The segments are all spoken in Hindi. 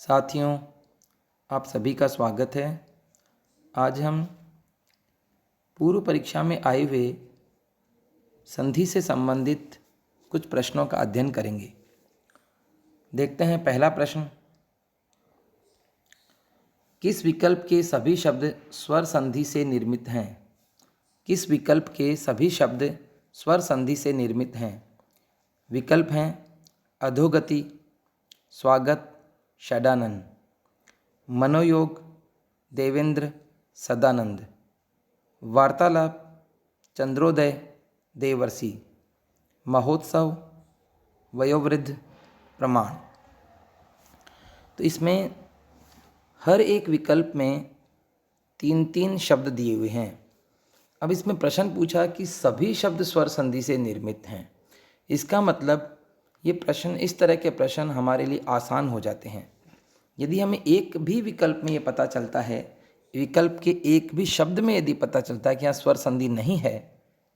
साथियों, आप सभी का स्वागत है। आज हम पूर्व परीक्षा में आए हुए संधि से संबंधित कुछ प्रश्नों का अध्ययन करेंगे। देखते हैं पहला प्रश्न, किस विकल्प के सभी शब्द स्वर संधि से निर्मित हैं? किस विकल्प के सभी शब्द स्वर संधि से निर्मित हैं? विकल्प हैं अधोगति, स्वागत, षडानन। मनोयोग, देवेंद्र, सदानंद। वार्तालाप, चंद्रोदय, देवर्षि। महोत्सव, वयोवृद्ध, प्रमाण। तो इसमें हर एक विकल्प में 3-3 शब्द दिए हुए हैं। अब इसमें प्रश्न पूछा कि सभी शब्द स्वर संधि से निर्मित हैं। इसका मतलब ये प्रश्न, इस तरह के प्रश्न हमारे लिए आसान हो जाते हैं। यदि हमें एक भी विकल्प में ये पता चलता है, विकल्प के एक भी शब्द में यदि पता चलता है कि यहाँ स्वर संधि नहीं है,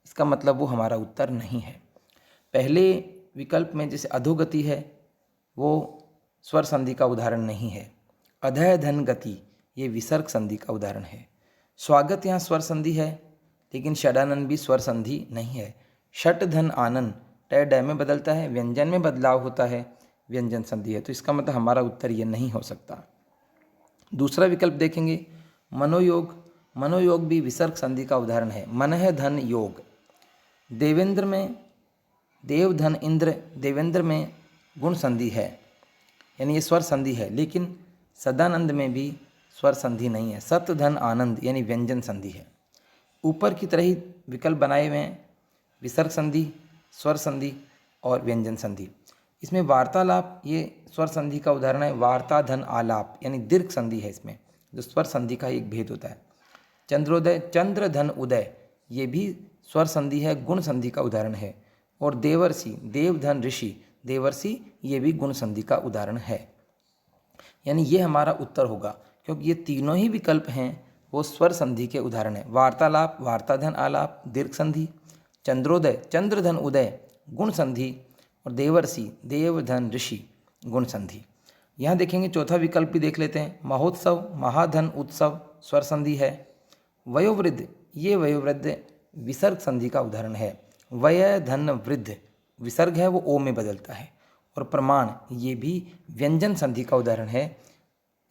इसका मतलब वो हमारा उत्तर नहीं है। पहले विकल्प में जैसे अधोगति है, वो स्वर संधि का उदाहरण नहीं है। अधय धन गति, ये विसर्ग संधि का उदाहरण है। स्वागत यहाँ स्वर संधि है, लेकिन षडानन भी स्वर संधि नहीं है। षट धन आनन, टय डय में बदलता है, व्यंजन में बदलाव होता है, व्यंजन संधि है। तो इसका मतलब हमारा उत्तर ये नहीं हो सकता। दूसरा विकल्प देखेंगे, मनोयोग। मनोयोग भी विसर्ग संधि का उदाहरण है। मन है धन योग। देवेंद्र में देव धन इंद्र, देवेंद्र में गुण संधि है, यानी ये स्वर संधि है, लेकिन सदानंद में भी स्वर संधि नहीं है। सत धन आनंद यानी व्यंजन संधि है। ऊपर की तरह ही विकल्प बनाए हुए हैं, विसर्ग संधि, स्वर संधि और व्यंजन संधि। इसमें वार्तालाप, ये स्वर संधि का उदाहरण है। वार्ता धन आलाप यानी दीर्घ संधि है इसमें, जो स्वर संधि का एक भेद होता है। चंद्रोदय, चंद्र धन उदय, ये भी स्वर संधि है, गुण संधि का उदाहरण है। और देवर्षि, देव धन ऋषि, देवर्षि ये भी गुण संधि का उदाहरण है। यानी ये हमारा उत्तर होगा, क्योंकि ये तीनों ही विकल्प हैं वो स्वर संधि के उदाहरण है। वार्तालाप, वार्ता धन आलाप, दीर्घ संधि। चंद्रोदय, चंद्र धन उदय, गुण संधि। और देवर्षि, देव धन ऋषि, गुण संधि। यहाँ देखेंगे चौथा विकल्प भी देख लेते हैं। महोत्सव, महाधन उत्सव, स्वर संधि है। वयोवृद्ध, ये वयोवृद्ध विसर्ग संधि का उदाहरण है। वय धन वृद्ध, विसर्ग है वो ओ में बदलता है। और प्रमाण, ये भी व्यंजन संधि का उदाहरण है।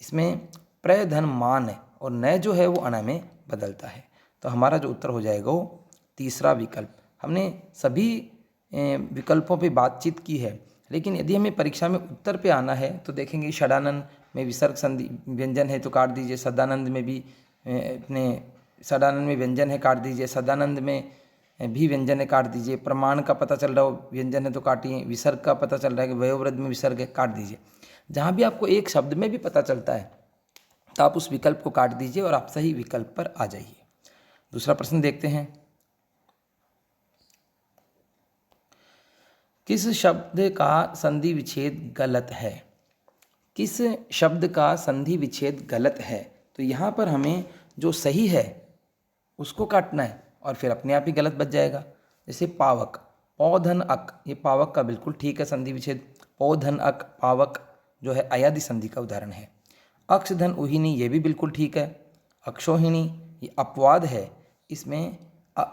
इसमें प्रय धन मान और नय जो है वो अना में बदलता है। तो हमारा जो उत्तर हो जाएगा वो तीसरा विकल्प। हमने सभी विकल्पों पे बातचीत की है, लेकिन यदि हमें परीक्षा में उत्तर पे आना है तो देखेंगे षडानंद में विसर्ग संधि व्यंजन है तो काट दीजिए। सदानंद में भी अपने षडानंद में व्यंजन है, काट दीजिए। सदानंद में भी व्यंजन है, काट दीजिए। प्रमाण का पता चल रहा हो व्यंजन है तो काटिए। विसर्ग का पता चल रहा है कि वयोवृद्ध में विसर्ग है, काट दीजिए। जहाँ भी आपको एक शब्द में भी पता चलता है तो आप उस विकल्प को काट दीजिए और आप सही विकल्प पर आ जाइए। दूसरा प्रश्न देखते हैं, किस शब्द का संधि विच्छेद गलत है? किस शब्द का संधि विच्छेद गलत है? तो यहाँ पर हमें जो सही है उसको काटना है और फिर अपने आप ही गलत बच जाएगा। जैसे पावक, पौधन अक, ये पावक का बिल्कुल ठीक है संधि विच्छेद। पौधन अक, पावक जो है अयादि संधि का उदाहरण है। अक्षधन उहिनी, ये भी बिल्कुल ठीक है। अक्षोहिणी ये अपवाद है, इसमें अ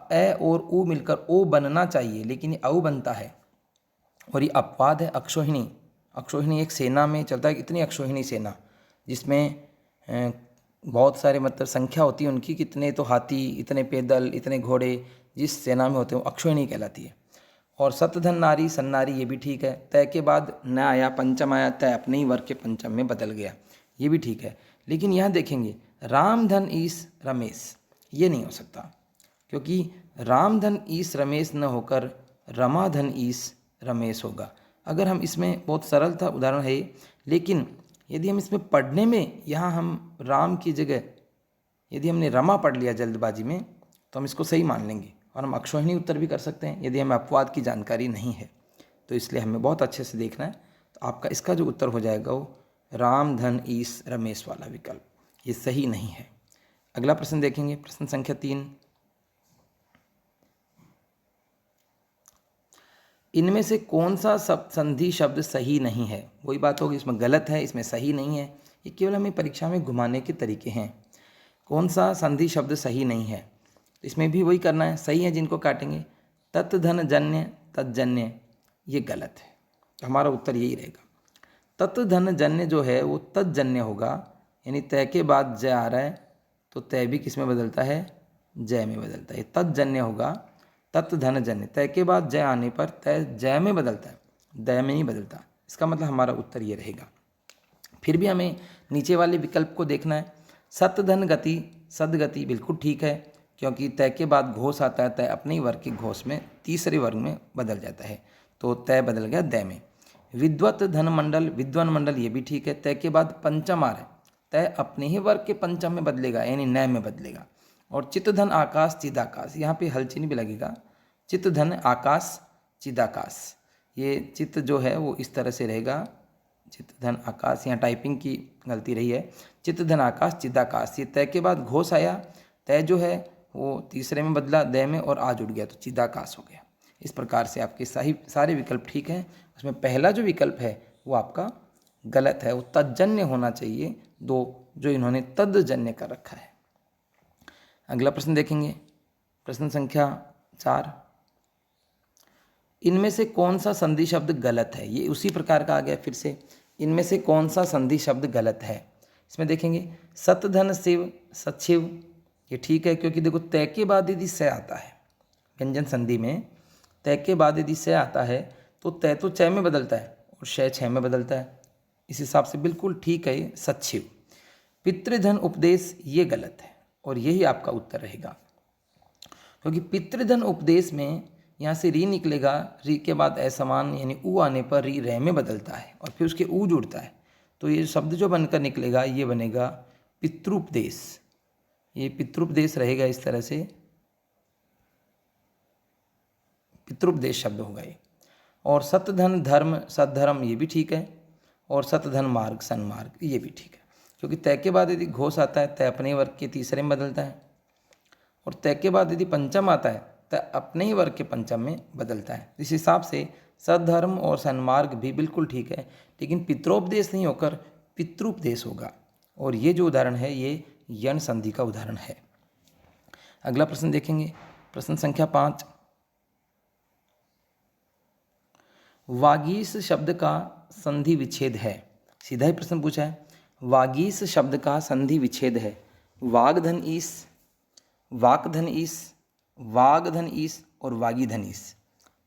और उ मिलकर ओ बनना चाहिए, लेकिन ये औ बनता है और ये अपवाद है। अक्षोहिणी, अक्षोहिणी एक सेना में चलता है। इतनी अक्षोहिणी सेना जिसमें बहुत सारे मतलब संख्या होती है उनकी, कितने तो हाथी, इतने पैदल, इतने घोड़े जिस सेना में होते हैं वो अक्षोहिणी कहलाती है। और सतधन नारी, सन्नारी, ये भी ठीक है। तय के बाद न आया, पंचम आया, तय अपने ही वर्ग के पंचम में बदल गया, ये भी ठीक है। लेकिन यहाँ देखेंगे रामधन ईस रमेश, ये नहीं हो सकता, क्योंकि रामधन ईस रमेश न होकर रमाधन ईस रमेश होगा। अगर हम इसमें, बहुत सरल था उदाहरण है, लेकिन यदि हम इसमें पढ़ने में, यहाँ हम राम की जगह यदि हमने रमा पढ़ लिया जल्दबाजी में तो हम इसको सही मान लेंगे और हम अक्षोहिणी उत्तर भी कर सकते हैं यदि हमें अपवाद की जानकारी नहीं है। तो इसलिए हमें बहुत अच्छे से देखना है। तो आपका इसका जो उत्तर हो जाएगा वो राम धन ईस रमेश वाला विकल्प, ये सही नहीं है। अगला प्रश्न देखेंगे, प्रश्न संख्या 3। इनमें से कौन सा संधि शब्द सही नहीं है? वही बात होगी, इसमें गलत है, इसमें सही नहीं है। ये केवल हमें परीक्षा में घुमाने के तरीके हैं। कौन सा संधि शब्द सही नहीं है? तो इसमें भी वही करना है, सही है जिनको काटेंगे। तत् धन जन्य तज्जन्य, ये गलत है, तो हमारा उत्तर यही रहेगा। तत् धन जन्य जो है वो तज्जन्य होगा, यानी तय के बाद जय आ रहा है तो तय भी किस में बदलता है? जय में बदलता है। तज्जन्य होगा, तत् धन जन्य, तय के बाद जय आने पर तय जय में बदलता है, दय में नहीं बदलता। इसका मतलब हमारा उत्तर ये रहेगा। फिर भी हमें नीचे वाले विकल्प को देखना है। सत धन गति सदगति बिल्कुल ठीक है, क्योंकि तय के बाद घोष आता है, तय अपने ही वर्ग के घोष में तीसरे वर्ग में बदल जाता है, तो तय बदल गया दय में। विद्वत धन मंडल विद्वान मंडल, ये भी ठीक है, तय के बाद पंचम आ रहा है, तय अपने ही वर्ग के पंचम में बदलेगा, यानी नय में बदलेगा। और चित्त धन आकाश चिदाकाश, यहाँ पे हल चिन्ह भी लगेगा। चित्त धन आकाश चिदाकाश, ये चित्त जो है वो इस तरह से रहेगा, चित्त धन आकाश, यहाँ टाइपिंग की गलती रही है। चित्त धन आकाश चिदाकाश, ये तय के बाद घोष आया, तय जो है वो तीसरे में बदला दय में और आ जुड़ गया, तो चिदाकाश हो गया। इस प्रकार से आपके सही सारे विकल्प ठीक हैं। उसमें पहला जो विकल्प है वो आपका गलत है, वो तज्जन्य होना चाहिए, दो जो इन्होंने तद्जन्य कर रखा है। अगला प्रश्न देखेंगे, प्रश्न संख्या 4। इनमें से कौन सा संधि शब्द गलत है? ये उसी प्रकार का आ गया फिर से। इनमें से कौन सा संधि शब्द गलत है? इसमें देखेंगे सतधन शिव सचिव, ये ठीक है, क्योंकि देखो तय के बाद यदि से आता है व्यंजन संधि में, तय के बाद यदि से आता है तो तय तो चय में बदलता है और शय छय में बदलता है। इस हिसाब से बिल्कुल ठीक है सचिव। पितृधन उपदेश, ये गलत है और यही आपका उत्तर रहेगा, क्योंकि पितृधन उपदेश में यहाँ से री निकलेगा, री के बाद असमान यानी ऊ आने पर री रे में बदलता है और फिर उसके ऊ जुड़ता है, तो ये शब्द जो बनकर निकलेगा ये बनेगा पितृपदेश। ये पितृपदेश रहेगा, इस तरह से पितृपदेश शब्द होगा ये। और सतधन धर्म सद्धर्म, ये भी ठीक है, और सतधन मार्ग सन्मार्ग, ये भी ठीक है, क्योंकि तय के बाद यदि घोष आता है तय अपने वर्ग के तीसरे में बदलता है, और तय के बाद यदि पंचम आता है तय अपने ही वर्ग के पंचम में बदलता है। इस हिसाब से सद्धर्म और सन्मार्ग भी बिल्कुल ठीक है, लेकिन पितरोपदेश नहीं होकर पितृपदेश होगा, और ये जो उदाहरण है ये यण संधि का उदाहरण है। अगला प्रश्न देखेंगे, प्रश्न संख्या 5। वागीश शब्द का संधि विच्छेद है। सीधा ही प्रश्न पूछा है, वागीश शब्द का संधि विच्छेद है। वागधन ईस, वाकधन ईस, वागधन ईस और वागीधन ईस,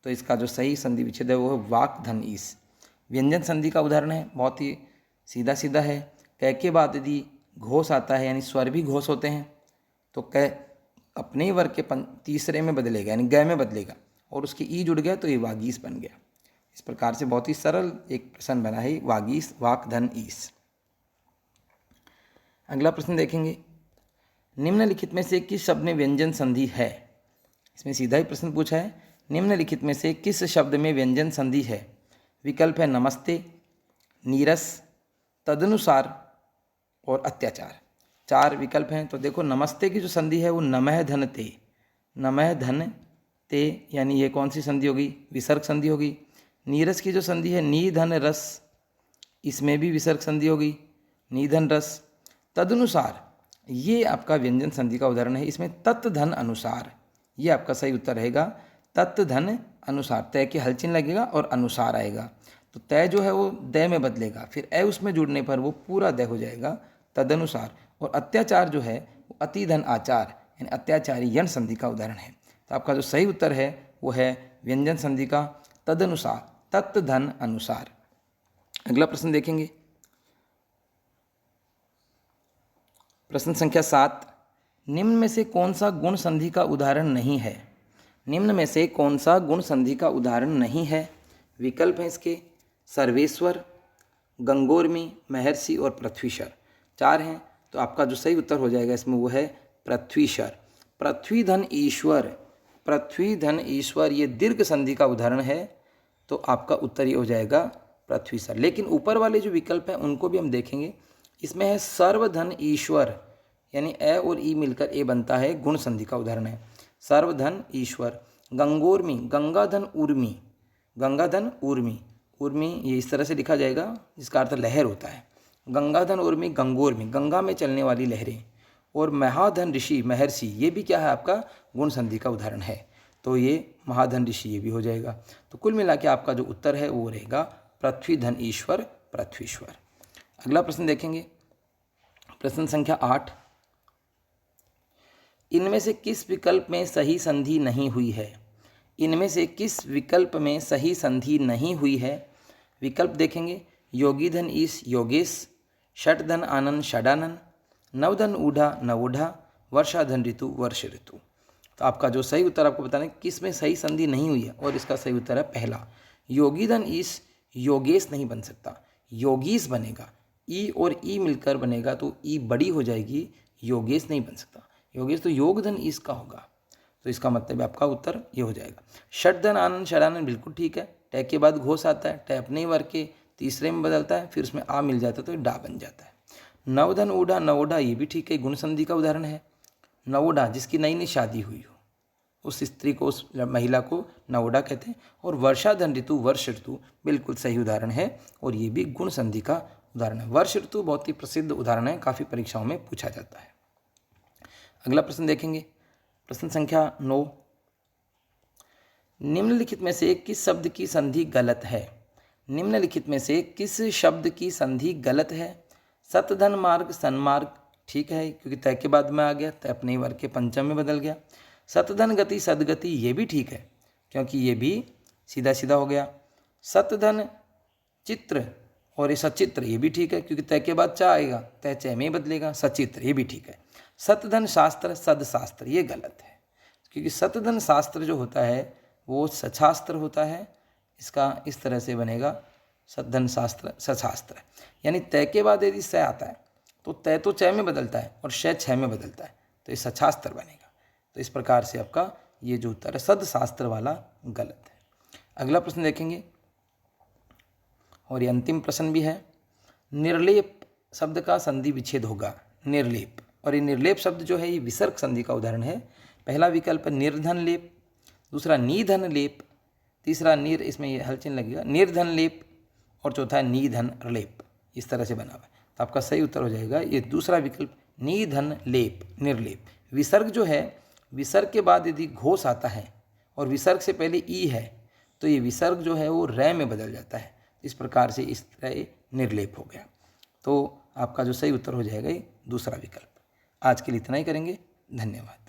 तो इसका जो सही संधि विच्छेद है वो है वाकधन ईस। व्यंजन संधि का उदाहरण है, बहुत ही सीधा सीधा है। क के बाद यदि घोष आता है यानी स्वर भी घोष होते हैं तो क अपने ही वर्ग के तीसरे में बदलेगा यानी ग में बदलेगा, और उसकी ई जुड़ गया तो ये वागीस बन गया। इस प्रकार से बहुत ही सरल एक प्रश्न बना है वागीस वाकधन ईस। अगला प्रश्न देखेंगे, निम्नलिखित में से किस शब्द में व्यंजन संधि है? इसमें सीधा ही प्रश्न पूछा है, निम्नलिखित में से किस शब्द में व्यंजन संधि है? विकल्प है नमस्ते, नीरस, तदनुसार और अत्याचार। 4 विकल्प हैं, तो देखो नमस्ते की जो संधि है वो नमः धन ते, नमः धन ते यानी ये कौन सी संधि होगी? विसर्ग संधि होगी। नीरस की जो संधि है नी धन रस, इसमें भी विसर्ग संधि होगी, नी धन रस। तदनुसार ये आपका व्यंजन संधि का उदाहरण है, इसमें तत् धन अनुसार, ये आपका सही उत्तर रहेगा। तत् धन अनुसार, तय के हल चिन्ह लगेगा और अनुसार आएगा, तो तय जो है वो दय में बदलेगा, फिर ए उसमें जुड़ने पर वो पूरा दय हो जाएगा, तदनुसार। और अत्याचार जो है वो अति धन आचार यानी अत्याचारी यण संधि का उदाहरण है। तो आपका जो सही उत्तर है वो है व्यंजन संधि का तदनुसार, तत् धन अनुसार। अगला प्रश्न देखेंगे, प्रश्न संख्या 7। निम्न में से कौन सा गुण संधि का उदाहरण नहीं है? निम्न में से कौन सा गुण संधि का उदाहरण नहीं है? विकल्प हैं इसके सर्वेश्वर, गंगोर्मी, महर्षि और पृथ्वीशर। 4 हैं, तो आपका जो सही उत्तर हो जाएगा इसमें वो है पृथ्वीशर। पृथ्वी धन ईश्वर, पृथ्वी धन ईश्वर ये दीर्घ संधि का उदाहरण है, तो आपका उत्तर ये हो जाएगा पृथ्वीशर। लेकिन ऊपर वाले जो विकल्प हैं उनको भी हम देखेंगे। इसमें है सर्वधन ईश्वर, यानी ए और ई मिलकर ए बनता है, गुण संधि का उदाहरण है सर्वधन ईश्वर। गंगोर्मी, गंगाधन उर्मी, गंगाधन ऊर्मी, ऊर्मी ये इस तरह से लिखा जाएगा जिसका अर्थ लहर होता है। गंगाधन ऊर्मी गंगोर्मी, गंगा में चलने वाली लहरें। और महाधन ऋषि महर्षि, ये भी क्या है आपका गुण संधि का उदाहरण है, तो ये महाधन ऋषि ये भी हो जाएगा। तो कुल मिला के आपका जो उत्तर है वो रहेगा पृथ्वी धन ईश्वर पृथ्वीश्वर। अगला प्रश्न देखेंगे, प्रश्न संख्या 8। इनमें से किस विकल्प में सही संधि नहीं हुई है? इनमें से किस विकल्प में सही संधि नहीं हुई है? विकल्प देखेंगे, योगी धन ईश योगेश, षट धन आनंद षडानंद, नवधन ऊढ़ा नवोढ़ा, वर्षा धन ऋतु वर्ष ऋतु। तो आपका जो सही उत्तर आपको बताना है किस में सही संधि नहीं हुई है, और इसका सही उत्तर है पहला, योगी धन ईश योगेश नहीं बन सकता, योगीश बनेगा। ई और ई मिलकर बनेगा तो ई बड़ी हो जाएगी, योगेश नहीं बन सकता। योगेश तो योग धन ईश का होगा, तो इसका मतलब आपका उत्तर ये हो जाएगा। षट धन आनंद षडानंद बिल्कुल ठीक है, टै के बाद घोष आता है, टै अपने ही वर्ग के तीसरे में बदलता है, फिर उसमें आ मिल जाता है तो डा बन जाता है। नवधन ऊढ़ा नवोढ़ा ये भी ठीक है, गुण संधि का उदाहरण है। नवोढ़ा जिसकी नई नई शादी हुई हो, उस स्त्री को उस महिला को नवोढ़ा कहते हैं। और वर्षा धन ऋतु वर्ष ऋतु बिल्कुल सही उदाहरण है, और ये भी गुण संधि का उदाहरण है। वर्ष ऋतु बहुत ही प्रसिद्ध उदाहरण है, काफ़ी परीक्षाओं में पूछा जाता है। अगला प्रश्न देखेंगे, प्रश्न संख्या 9। निम्नलिखित में से किस शब्द की संधि गलत है? निम्नलिखित में से किस शब्द की संधि गलत है? सतधन मार्ग सन्मार्ग ठीक है, क्योंकि तय के बाद में आ गया, तय अपने ही वर्ग के पंचम में बदल गया। सतधन गति सदगति ये भी ठीक है, क्योंकि ये भी सीधा सीधा हो गया। सतधन चित्र और ये सचित्र ये भी ठीक है, क्योंकि तय के बाद चा आएगा, तय चय में ही बदलेगा, सचित्र ये भी ठीक है। सतधन शास्त्र सदशास्त्र ये गलत है, क्योंकि सतधन शास्त्र जो होता है वो सछास्त्र होता है, इसका इस तरह से बनेगा सतधन शास्त्र सछास्त्र। यानी तय के बाद यदि स आता है तो तय तो चय में बदलता है और शय छय में बदलता है, तो ये सछास्त्र बनेगा। तो इस प्रकार से आपका ये जो उत्तर है सदशास्त्र वाला गलत है। अगला प्रश्न देखेंगे, और ये अंतिम प्रश्न भी है। निर्लेप शब्द का संधि विच्छेद होगा, निर्लेप। और ये निर्लेप शब्द जो है ये विसर्ग संधि का उदाहरण है। पहला विकल्प निर्धन लेप, दूसरा निधन लेप, तीसरा निर, इसमें ये हल चिन्ह लगेगा, निर्धन लेप, और चौथा है निधन लेप। इस तरह से बना हुआ है, तो आपका सही उत्तर हो जाएगा ये दूसरा विकल्प निधन लेप निर्लेप। विसर्ग जो है, विसर्ग के बाद यदि घोष आता है और विसर्ग से पहले ई है तो ये विसर्ग जो है वो रै में बदल जाता है। इस प्रकार से इस तरह निर्लेप हो गया, तो आपका जो सही उत्तर हो जाएगा ये दूसरा विकल्प। आज के लिए इतना ही करेंगे, धन्यवाद।